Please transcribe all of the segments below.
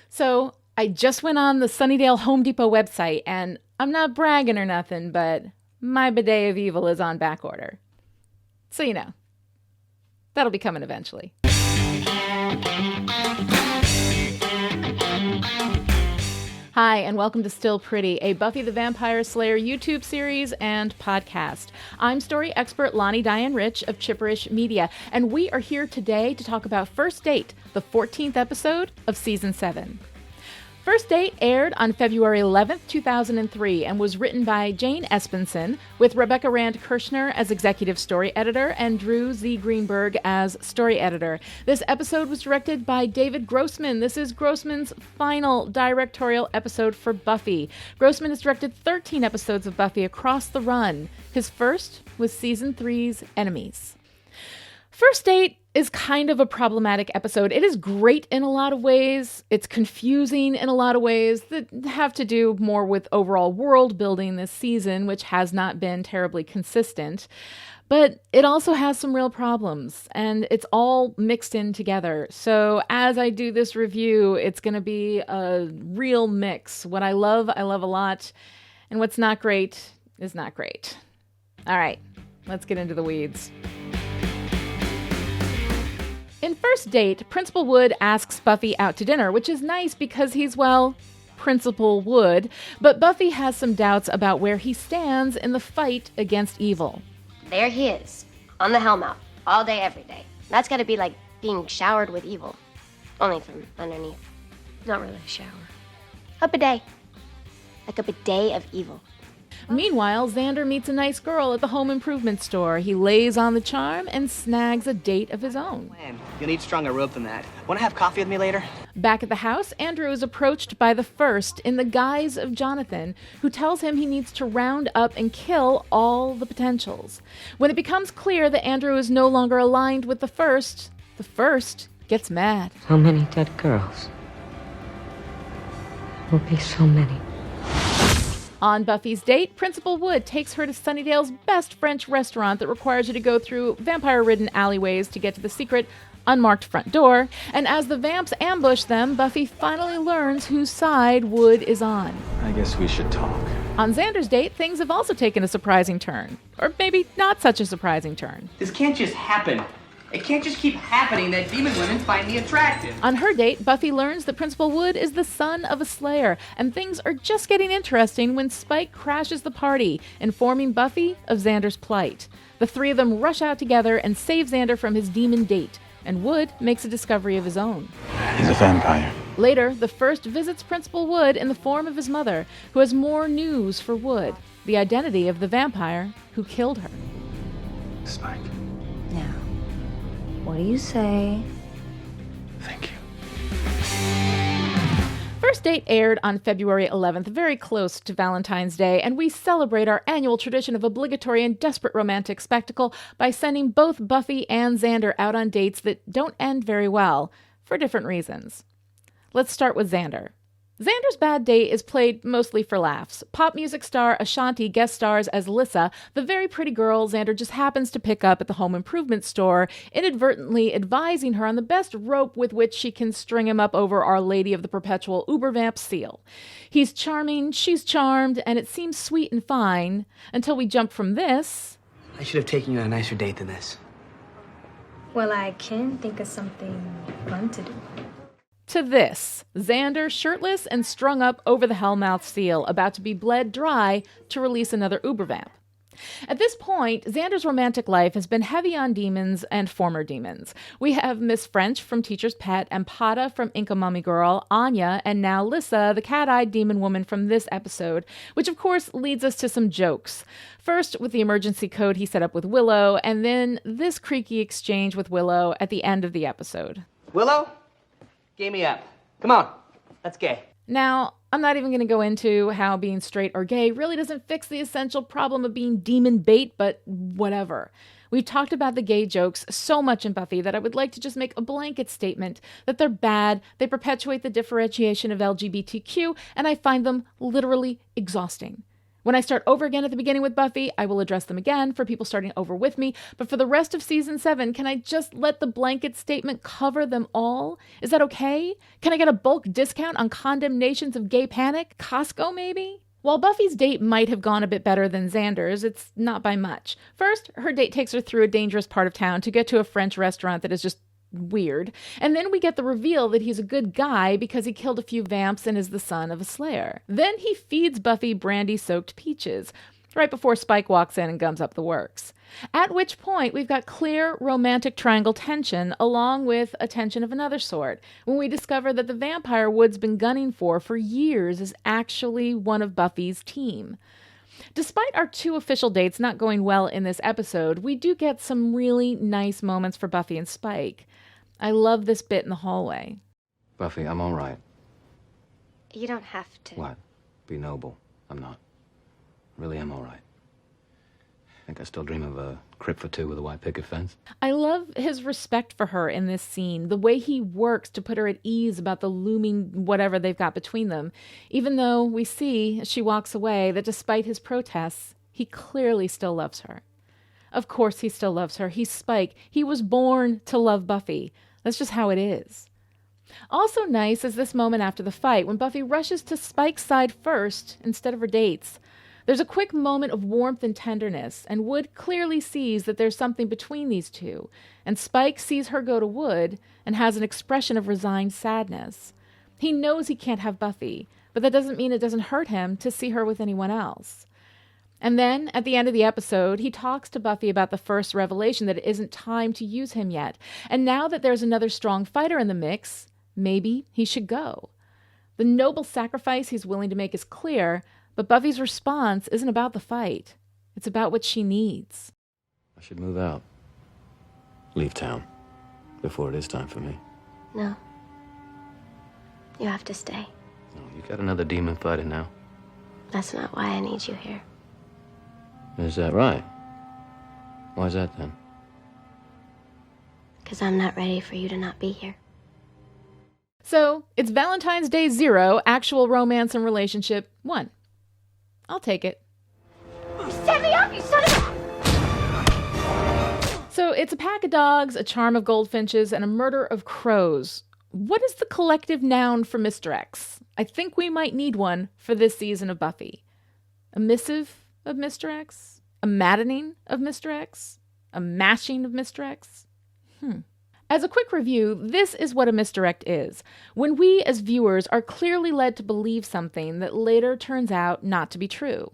So I just went on the Sunnydale Home Depot website, and I'm not bragging or nothing, but my bidet of evil is on back order. So you know, that'll be coming eventually. Hi, and welcome to Still Pretty, a Buffy the Vampire Slayer YouTube series and podcast. I'm story expert Lani Diane Rich of Chipperish Media, and we are here today to talk about First Date, the 14th episode of Season 7. First Date aired on February 11th, 2003, and was written by Jane Espenson, with Rebecca Rand Kirshner as executive story editor and Drew Z. Greenberg as story editor. This episode was directed by David Grossman. This is Grossman's final directorial episode for Buffy. Grossman has directed 13 episodes of Buffy across the run. His first was Season 3's Enemies. First Date is kind of a problematic episode. It is great in a lot of ways. It's confusing in a lot of ways that have to do more with overall world building this season, which has not been terribly consistent. But it also has some real problems, and it's all mixed in together. So as I do this review, it's going to be a real mix. What I love a lot, and what's not great is not great. All right, let's get into the weeds. In First Date, Principal Wood asks Buffy out to dinner, which is nice because he's, well, Principal Wood, but Buffy has some doubts about where he stands in the fight against evil. There he is, on the Hellmouth, all day, every day. That's gotta be like being showered with evil. Only from underneath. Not really a shower. A bidet. Like a bidet of evil. Meanwhile, Xander meets a nice girl at the home improvement store. He lays on the charm and snags a date of his own. Man, you'll need stronger rope than that. Want to have coffee with me later? Back at the house, Andrew is approached by the First in the guise of Jonathan, who tells him he needs to round up and kill all the potentials. When it becomes clear that Andrew is no longer aligned with the First gets mad. So many dead girls. There will be so many. On Buffy's date, Principal Wood takes her to Sunnydale's best French restaurant that requires you to go through vampire-ridden alleyways to get to the secret, unmarked front door. And as the vamps ambush them, Buffy finally learns whose side Wood is on. I guess we should talk. On Xander's date, things have also taken a surprising turn. Or maybe not such a surprising turn. This can't just happen. It can't just keep happening that demon women find me attractive. On her date, Buffy learns that Principal Wood is the son of a Slayer, and things are just getting interesting when Spike crashes the party, informing Buffy of Xander's plight. The three of them rush out together and save Xander from his demon date, and Wood makes a discovery of his own. He's a vampire. Later, the First visits Principal Wood in the form of his mother, who has more news for Wood, the identity of the vampire who killed her. Spike. Now, what do you say? Thank you. First Date aired on February 11th, very close to Valentine's Day, and we celebrate our annual tradition of obligatory and desperate romantic spectacle by sending both Buffy and Xander out on dates that don't end very well, for different reasons. Let's start with Xander. Xander's bad date is played mostly for laughs. Pop music star Ashanti guest stars as Lissa, the very pretty girl Xander just happens to pick up at the home improvement store, inadvertently advising her on the best rope with which she can string him up over Our Lady of the Perpetual Ubervamp seal. He's charming, she's charmed, and it seems sweet and fine, until we jump from this. I should have taken you on a nicer date than this. Well, I can think of something fun to do. To this, Xander shirtless and strung up over the Hellmouth seal, about to be bled dry to release another Ubervamp. At this point, Xander's romantic life has been heavy on demons and former demons. We have Miss French from Teacher's Pet, and Pata from Inca Mummy Girl, Anya, and now Lissa, the cat-eyed demon woman from this episode, which of course leads us to some jokes. First, with the emergency code he set up with Willow, and then this creaky exchange with Willow at the end of the episode. Willow? Gay me up. Come on. Let's gay. Now, I'm not even going to go into how being straight or gay really doesn't fix the essential problem of being demon bait, but whatever. We've talked about the gay jokes so much in Buffy that I would like to just make a blanket statement that they're bad, they perpetuate the differentiation of LGBTQ, and I find them literally exhausting. When I start over again at the beginning with Buffy, I will address them again for people starting over with me. But for the rest of season 7, can I just let the blanket statement cover them all? Is that okay? Can I get a bulk discount on condemnations of gay panic? Costco, maybe? While Buffy's date might have gone a bit better than Xander's, it's not by much. First, her date takes her through a dangerous part of town to get to a French restaurant that is just weird. And then we get the reveal that he's a good guy because he killed a few vamps and is the son of a slayer. Then he feeds Buffy brandy-soaked peaches, right before Spike walks in and gums up the works. At which point, we've got clear romantic triangle tension, along with a tension of another sort, when we discover that the vampire Wood's been gunning for years is actually one of Buffy's team. Despite our 2 official dates not going well in this episode, we do get some really nice moments for Buffy and Spike. I love this bit in the hallway. Buffy, I'm all right. You don't have to. What? Be noble. I'm not. Really am all right. Think I still dream of a crib for 2 with a white picket fence? I love his respect for her in this scene, the way he works to put her at ease about the looming whatever they've got between them, even though we see, as she walks away, that despite his protests, he clearly still loves her. Of course he still loves her. He's Spike. He was born to love Buffy. That's just how it is. Also nice is this moment after the fight, when Buffy rushes to Spike's side first instead of her date's. There's a quick moment of warmth and tenderness, and Wood clearly sees that there's something between these two, and Spike sees her go to Wood and has an expression of resigned sadness. He knows he can't have Buffy, but that doesn't mean it doesn't hurt him to see her with anyone else. And then, at the end of the episode, he talks to Buffy about the first revelation that it isn't time to use him yet, and now that there's another strong fighter in the mix, maybe he should go. The noble sacrifice he's willing to make is clear, but Buffy's response isn't about the fight. It's about what she needs. I should move out. Leave town. Before it is time for me. No. You have to stay. Oh, you got another demon fighter now. That's not why I need you here. Is that right? Why's that then? Because I'm not ready for you to not be here. So, it's Valentine's Day 0, actual romance and relationship 1. I'll take it. Set me up, you son of a... So it's a pack of dogs, a charm of goldfinches, and a murder of crows. What is the collective noun for Mr. X? I think we might need one for this season of Buffy. A missive of Mr. X? A maddening of Mr. X? A mashing of Mr. X? As a quick review, this is what a misdirect is. When we, as viewers, are clearly led to believe something that later turns out not to be true.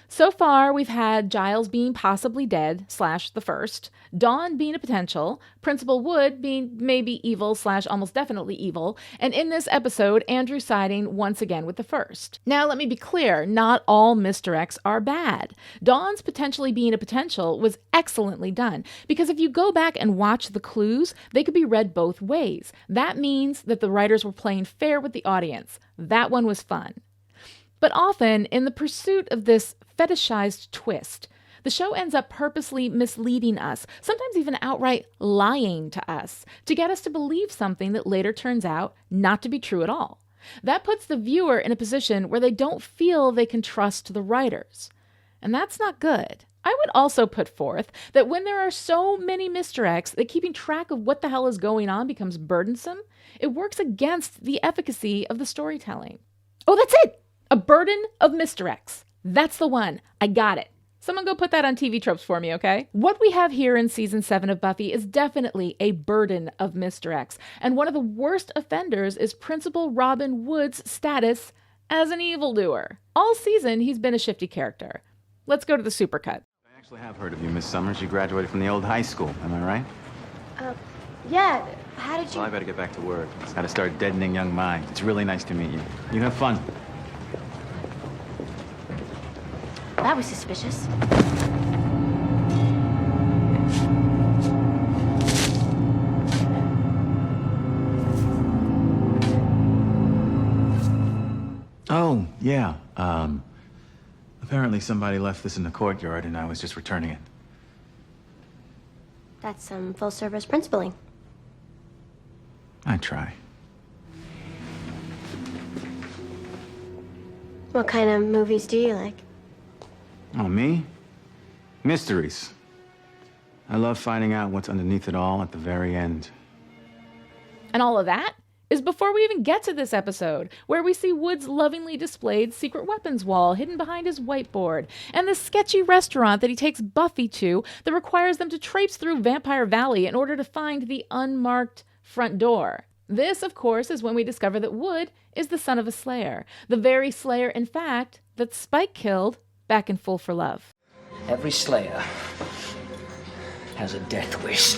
So far, we've had Giles being possibly dead, / the first, Dawn being a potential, Principal Wood being maybe evil / almost definitely evil, and in this episode, Andrew siding once again with the first. Now, let me be clear, not all misdirects are bad. Dawn's potentially being a potential was excellently done, because if you go back and watch the clues, they could be read both ways. That means that the writers were playing fair with the audience. That one was fun. But often, in the pursuit of this fetishized twist, the show ends up purposely misleading us, sometimes even outright lying to us, to get us to believe something that later turns out not to be true at all. That puts the viewer in a position where they don't feel they can trust the writers. And that's not good. I would also put forth that when there are so many misdirects that keeping track of what the hell is going on becomes burdensome, it works against the efficacy of the storytelling. Oh, that's it! A burden of misdirects. That's the one. I got it. Someone go put that on TV Tropes for me, okay? What we have here in season 7 of Buffy is definitely a burden of misdirects. And one of the worst offenders is Principal Robin Wood's status as an evildoer. All season, he's been a shifty character. Let's go to the supercut. I actually have heard of you, Miss Summers. You graduated from the old high school, am I right? Yeah, how did you... Well, I better get back to work. It's got to start deadening young minds. It's really nice to meet you. You have fun. That was suspicious. Oh, yeah. Apparently somebody left this in the courtyard and I was just returning it. That's some full-service principaling. I try. What kind of movies do you like? Oh, me? Mysteries. I love finding out what's underneath it all at the very end. And all of that is before we even get to this episode, where we see Wood's lovingly displayed secret weapons wall hidden behind his whiteboard, and the sketchy restaurant that he takes Buffy to that requires them to traipse through Vampire Valley in order to find the unmarked front door. This, of course, is when we discover that Wood is the son of a Slayer, the very Slayer, in fact, that Spike killed back in Full for Love. Every Slayer has a death wish.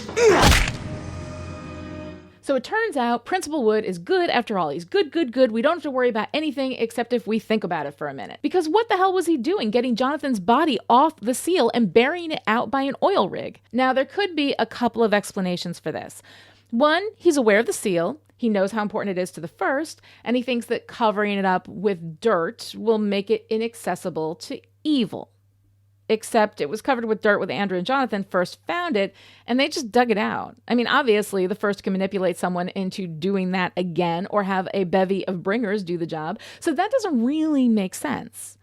So it turns out Principal Wood is good after all. He's good. We don't have to worry about anything except if we think about it for a minute. Because what the hell was he doing getting Jonathan's body off the seal and burying it out by an oil rig? Now, there could be a couple of explanations for this. One, he's aware of the seal. He knows how important it is to the First, and he thinks that covering it up with dirt will make it inaccessible to evil. Except it was covered with dirt when Andrew and Jonathan first found it, and they just dug it out. I mean, obviously, the First can manipulate someone into doing that again or have a bevy of bringers do the job, so that doesn't really make sense.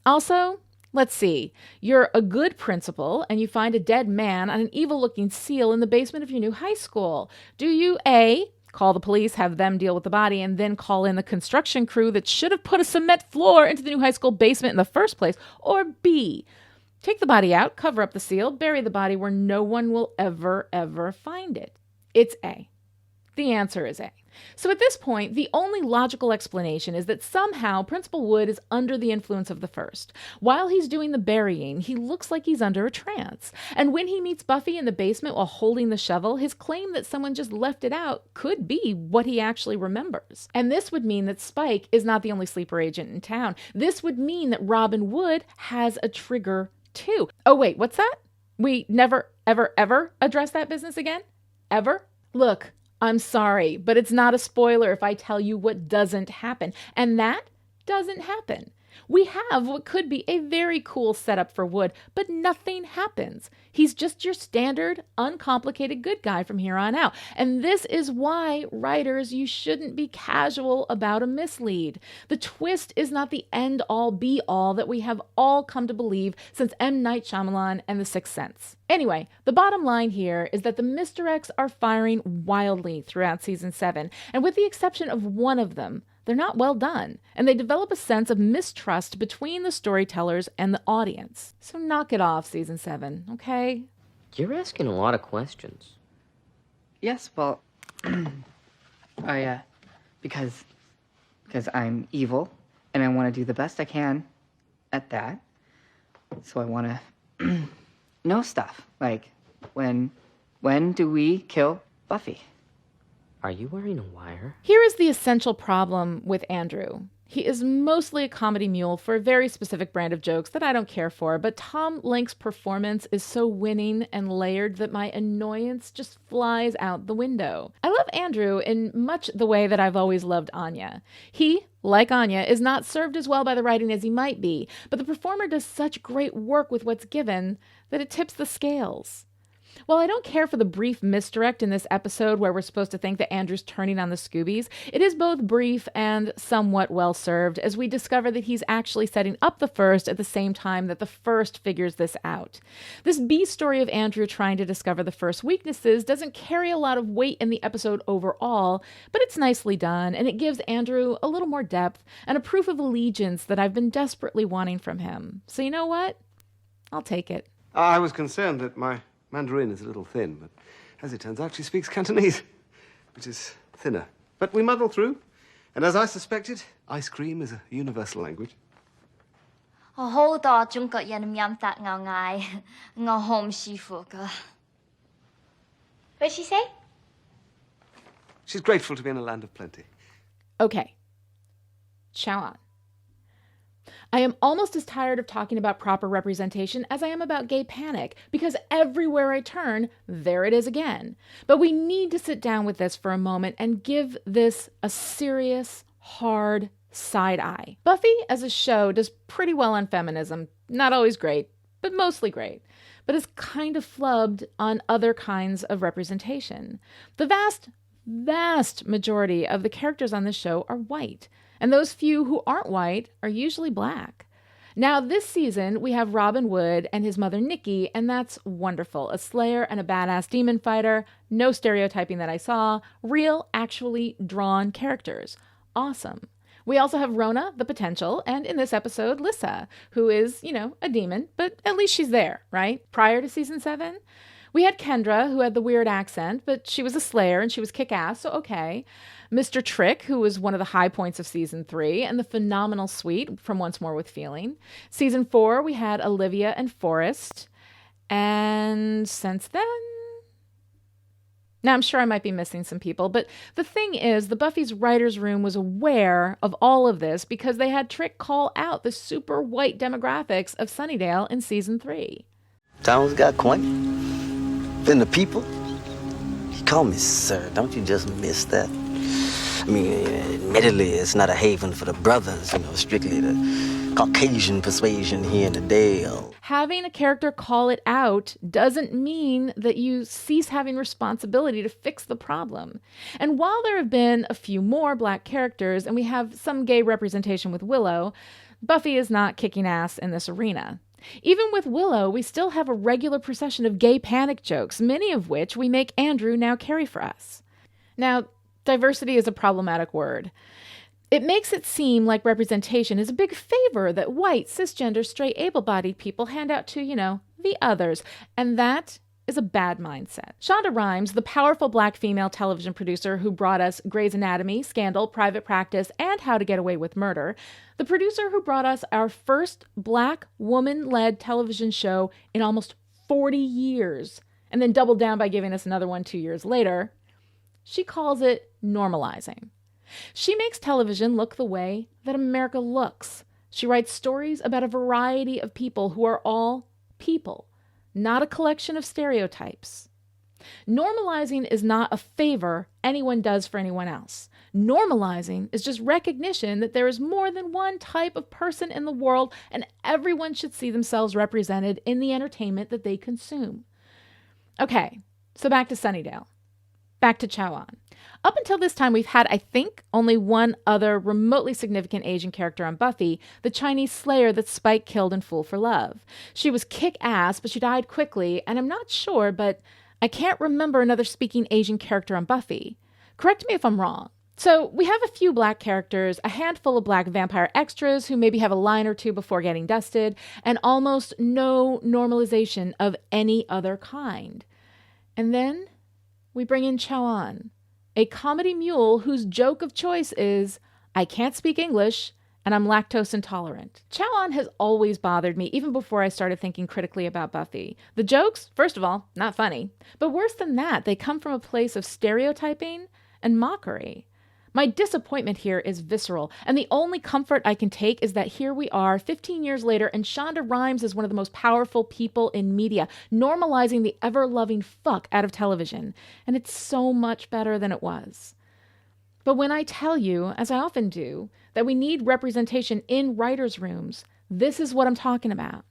Also, let's see. You're a good principal, and you find a dead man on an evil-looking seal in the basement of your new high school. Do you, A, call the police, have them deal with the body, and then call in the construction crew that should have put a cement floor into the new high school basement in the first place, or B, take the body out, cover up the seal, bury the body where no one will ever find it? It's A. The answer is A. So at this point, the only logical explanation is that somehow Principal Wood is under the influence of the First. While he's doing the burying, he looks like he's under a trance. And when he meets Buffy in the basement while holding the shovel, his claim that someone just left it out could be what he actually remembers. And this would mean that Spike is not the only sleeper agent in town. This would mean that Robin Wood has a trigger too. Oh wait, what's that? We never, ever address that business again? Ever? Look, I'm sorry, but it's not a spoiler if I tell you what doesn't happen. And that doesn't happen. We have what could be a very cool setup for Wood, but nothing happens. He's just your standard, uncomplicated good guy from here on out. And this is why, writers, you shouldn't be casual about a mislead. The twist is not the end-all, be-all that we have all come to believe since M. Night Shyamalan and The Sixth Sense. Anyway, the bottom line here is that the misdirects are firing wildly throughout Season 7, and with the exception of one of them, they're not well done, and they develop a sense of mistrust between the storytellers and the audience. So knock it off, Season 7, okay? You're asking a lot of questions. Yes, well, because I'm evil, and I want to do the best I can at that. So I want to know stuff, like when do we kill Buffy? Are you wearing a wire? Here is the essential problem with Andrew. He is mostly a comedy mule for a very specific brand of jokes that I don't care for, but Tom Lenke's performance is so winning and layered that my annoyance just flies out the window. I love Andrew in much the way that I've always loved Anya. He, like Anya, is not served as well by the writing as he might be, but the performer does such great work with what's given that it tips the scales. While I don't care for the brief misdirect in this episode where we're supposed to think that Andrew's turning on the Scoobies, it is both brief and somewhat well-served as we discover that he's actually setting up the First at the same time that the First figures this out. This B story of Andrew trying to discover the First's weaknesses doesn't carry a lot of weight in the episode overall, but it's nicely done, and it gives Andrew a little more depth and a proof of allegiance that I've been desperately wanting from him. So you know what? I'll take it. I was concerned that my Mandarin is a little thin, but as it turns out, she speaks Cantonese, which is thinner. But we muddle through, and as I suspected, ice cream is a universal language. 好多中國人唔飲得牛奶，我好唔舒服㗎。What'd she say? She's grateful to be in a land of plenty. Okay. Chow on. I am almost as tired of talking about proper representation as I am about gay panic, because everywhere I turn, there it is again. But we need to sit down with this for a moment and give this a serious, hard side eye. Buffy as a show does pretty well on feminism, not always great, but mostly great, but is kind of flubbed on other kinds of representation. The vast majority of the characters on this show are white, and those few who aren't white are usually black. Now, this season, we have Robin Wood and his mother Nikki, and that's wonderful. A slayer and a badass demon fighter, no stereotyping that I saw, real, actually drawn characters. Awesome. We also have Rona, the potential, and in this episode, Lissa, who is, a demon, but at least she's there, right? Prior to season 7, we had Kendra, who had the weird accent, but she was a slayer and she was kick-ass, so okay. Mr. Trick, who was one of the high points of season 3, and the phenomenal Sweet from Once More with Feeling. Season 4, we had Olivia and Forrest. And since then... Now, I'm sure I might be missing some people, but the thing is, the Buffy's writer's room was aware of all of this because they had Trick call out the super white demographics of Sunnydale in season 3. Town's got quaint. Then the people. You call me sir, don't you just miss that? I mean, admittedly, it's not a haven for the brothers, strictly the Caucasian persuasion here in the Dale. Having a character call it out doesn't mean that you cease having responsibility to fix the problem. And while there have been a few more black characters, and we have some gay representation with Willow, Buffy is not kicking ass in this arena. Even with Willow, we still have a regular procession of gay panic jokes, many of which we make Andrew now carry for us. Now, diversity is a problematic word. It makes it seem like representation is a big favor that white, cisgender, straight, able-bodied people hand out to, the others. And that is a bad mindset. Shonda Rhimes, the powerful black female television producer who brought us Grey's Anatomy, Scandal, Private Practice, and How to Get Away with Murder, the producer who brought us our first black woman-led television show in almost 40 years, and then doubled down by giving us another one 2 years later, she calls it normalizing. She makes television look the way that America looks. She writes stories about a variety of people who are all people, not a collection of stereotypes. Normalizing is not a favor anyone does for anyone else. Normalizing is just recognition that there is more than one type of person in the world and everyone should see themselves represented in the entertainment that they consume. Okay, so back to Sunnydale. Back to Chowan. Up until this time, we've had, I think, only one other remotely significant Asian character on Buffy, the Chinese slayer that Spike killed in Fool for Love. She was kick-ass, but she died quickly, and I'm not sure, but I can't remember another speaking Asian character on Buffy. Correct me if I'm wrong. So we have a few black characters, a handful of black vampire extras who maybe have a line or two before getting dusted, and almost no normalization of any other kind. And then we bring in Chowan, a comedy mule whose joke of choice is, I can't speak English and I'm lactose intolerant. Chowan has always bothered me, even before I started thinking critically about Buffy. The jokes, first of all, not funny. But worse than that, they come from a place of stereotyping and mockery. My disappointment here is visceral, and the only comfort I can take is that here we are 15 years later, and Shonda Rhimes is one of the most powerful people in media, normalizing the ever-loving fuck out of television. And it's so much better than it was. But when I tell you, as I often do, that we need representation in writers' rooms, this is what I'm talking about.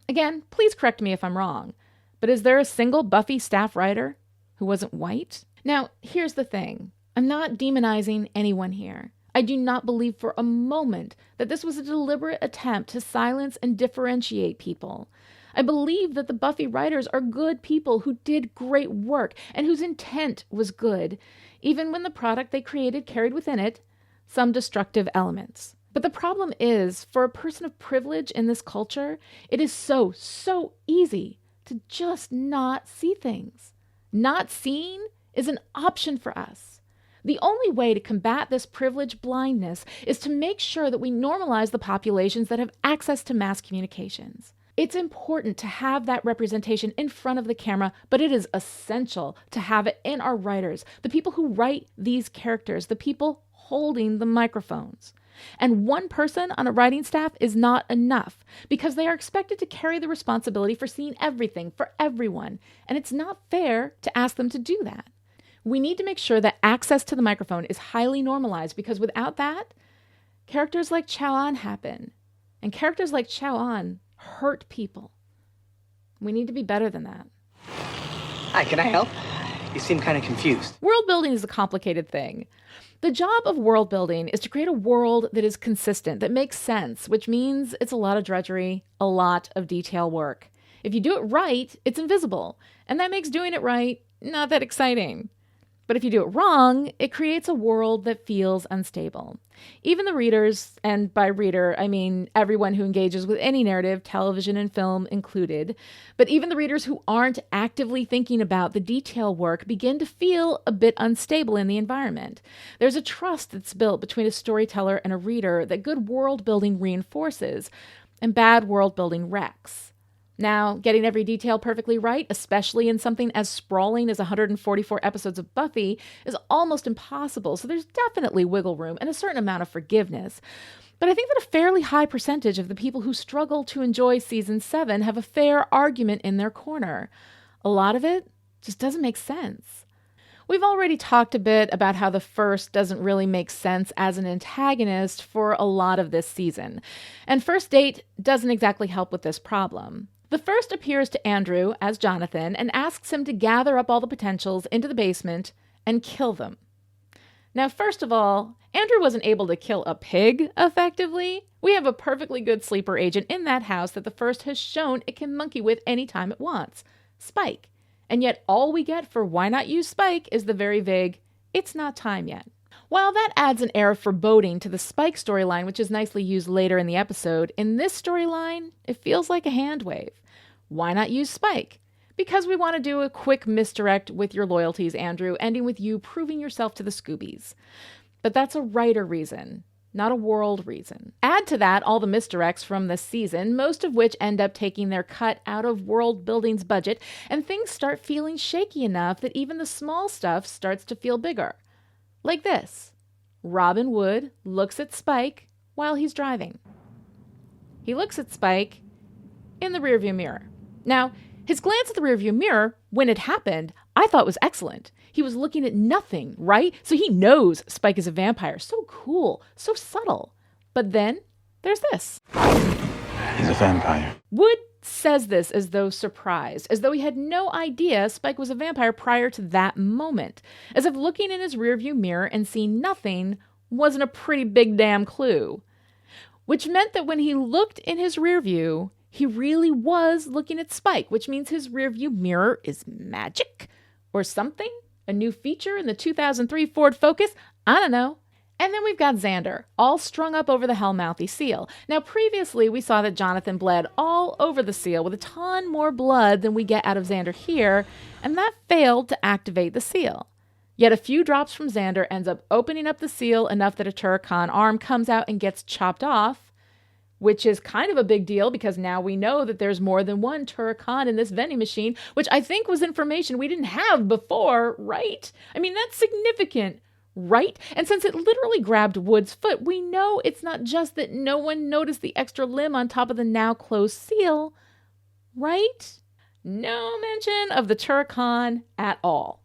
Again, please correct me if I'm wrong, but is there a single Buffy staff writer who wasn't white? Now, here's the thing. I'm not demonizing anyone here. I do not believe for a moment that this was a deliberate attempt to silence and differentiate people. I believe that the Buffy writers are good people who did great work and whose intent was good, even when the product they created carried within it some destructive elements. But the problem is, for a person of privilege in this culture, it is so easy to just not see things. Not seeing is an option for us. The only way to combat this privilege blindness is to make sure that we normalize the populations that have access to mass communications. It's important to have that representation in front of the camera, but it is essential to have it in our writers, the people who write these characters, the people holding the microphones. And one person on a writing staff is not enough because they are expected to carry the responsibility for seeing everything for everyone, and it's not fair to ask them to do that. We need to make sure that access to the microphone is highly normalized because without that, characters like Chowan happen. And characters like Chowan hurt people. We need to be better than that. Hi, can I help? You seem kind of confused. World building is a complicated thing. The job of world building is to create a world that is consistent, that makes sense, which means it's a lot of drudgery, a lot of detail work. If you do it right, it's invisible, and that makes doing it right not that exciting. But if you do it wrong, it creates a world that feels unstable. Even the readers, and by reader, I mean everyone who engages with any narrative, television and film included, but even the readers who aren't actively thinking about the detail work begin to feel a bit unstable in the environment. There's a trust that's built between a storyteller and a reader that good world building reinforces, and bad world building wrecks. Now, getting every detail perfectly right, especially in something as sprawling as 144 episodes of Buffy, is almost impossible, so there's definitely wiggle room and a certain amount of forgiveness. But I think that a fairly high percentage of the people who struggle to enjoy Season 7 have a fair argument in their corner. A lot of it just doesn't make sense. We've already talked a bit about how the First doesn't really make sense as an antagonist for a lot of this season, and First Date doesn't exactly help with this problem. The First appears to Andrew as Jonathan and asks him to gather up all the potentials into the basement and kill them. Now, first of all, Andrew wasn't able to kill a pig effectively. We have a perfectly good sleeper agent in that house that the First has shown it can monkey with any time it wants, Spike. And yet all we get for why not use Spike is the very vague, it's not time yet. While that adds an air of foreboding to the Spike storyline, which is nicely used later in the episode, in this storyline, it feels like a hand wave. Why not use Spike? Because we want to do a quick misdirect with your loyalties, Andrew, ending with you proving yourself to the Scoobies. But that's a writer reason, not a world reason. Add to that all the misdirects from this season, most of which end up taking their cut out of world building's budget, and things start feeling shaky enough that even the small stuff starts to feel bigger. Like this. Robin Wood looks at Spike while he's driving. He looks at Spike in the rearview mirror. Now, his glance at the rearview mirror, when it happened, I thought was excellent. He was looking at nothing, right? So he knows Spike is a vampire. So cool, so subtle. But then there's this. He's a vampire. Wood says this as though surprised, as though he had no idea Spike was a vampire prior to that moment, as if looking in his rearview mirror and seeing nothing wasn't a pretty big damn clue. Which meant that when he looked in his rearview, he really was looking at Spike, which means his rearview mirror is magic or something, a new feature in the 2003 Ford Focus, I don't know. And then we've got Xander, all strung up over the Hellmouthy seal. Now, previously, we saw that Jonathan bled all over the seal with a ton more blood than we get out of Xander here, and that failed to activate the seal. Yet a few drops from Xander ends up opening up the seal enough that a Turrican arm comes out and gets chopped off, which is kind of a big deal because now we know that there's more than one Turrican in this vending machine, which I think was information we didn't have before, right? I mean, that's significant. Right? And since it literally grabbed Wood's foot, we know it's not just that no one noticed the extra limb on top of the now closed seal, right? No mention of the Turrican at all.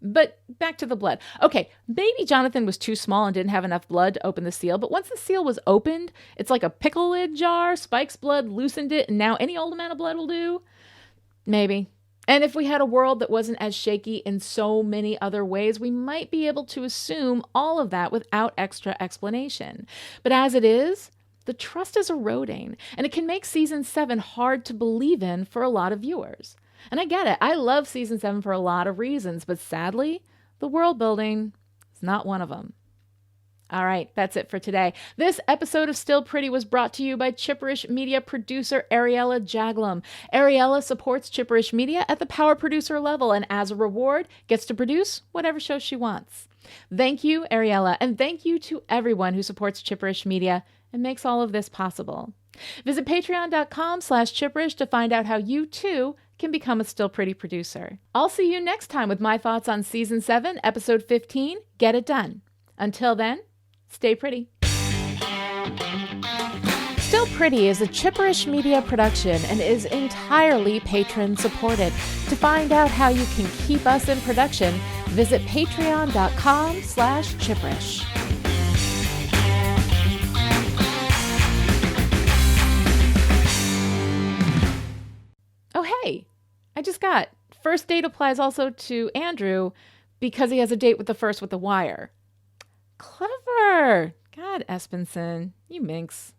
But back to the blood. Okay, maybe Jonathan was too small and didn't have enough blood to open the seal, but once the seal was opened, it's like a pickle lid jar. Spike's blood loosened it, and now any old amount of blood will do? Maybe. And if we had a world that wasn't as shaky in so many other ways, we might be able to assume all of that without extra explanation. But as it is, the trust is eroding, and it can make Season 7 hard to believe in for a lot of viewers. And I get it. I love Season 7 for a lot of reasons, but sadly, the world building is not one of them. All right, that's it for today. This episode of Still Pretty was brought to you by Chipperish Media producer Ariella Jaglom. Ariella supports Chipperish Media at the power producer level and as a reward gets to produce whatever show she wants. Thank you, Ariella, and thank you to everyone who supports Chipperish Media and makes all of this possible. Visit patreon.com/Chipperish to find out how you too can become a Still Pretty producer. I'll see you next time with my thoughts on Season 7, Episode 15, Get It Done. Until then, stay pretty. Still Pretty is a Chipperish Media production and is entirely patron-supported. To find out how you can keep us in production, visit patreon.com/Chipperish. Oh, hey, I just got first date applies also to Andrew because he has a date with the First with the wire. Clever. God, Espenson, you minx.